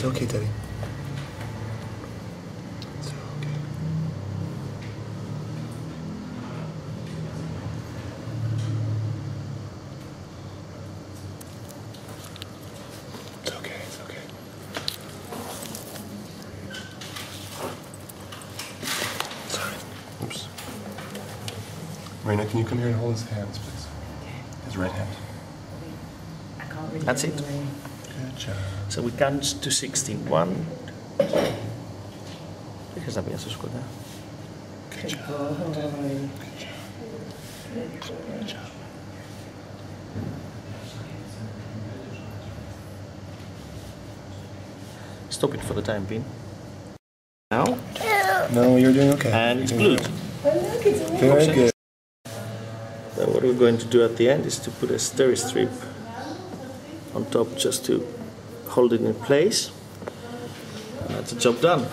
okay, Teddy. It's okay. It's okay, it's okay. Sorry. Oops. Marina, can you come here and hold his hands, please? His right hand. That's it. Good job. So we count to 16. 1. Deja bien sus cosas. Good job. Good job. Good job. Stop it for the time being. Now. No, you're doing okay. And it's glued. Very good. So what we're going to do at the end is to put a steri strip on top just to hold it in place. And that's the job done.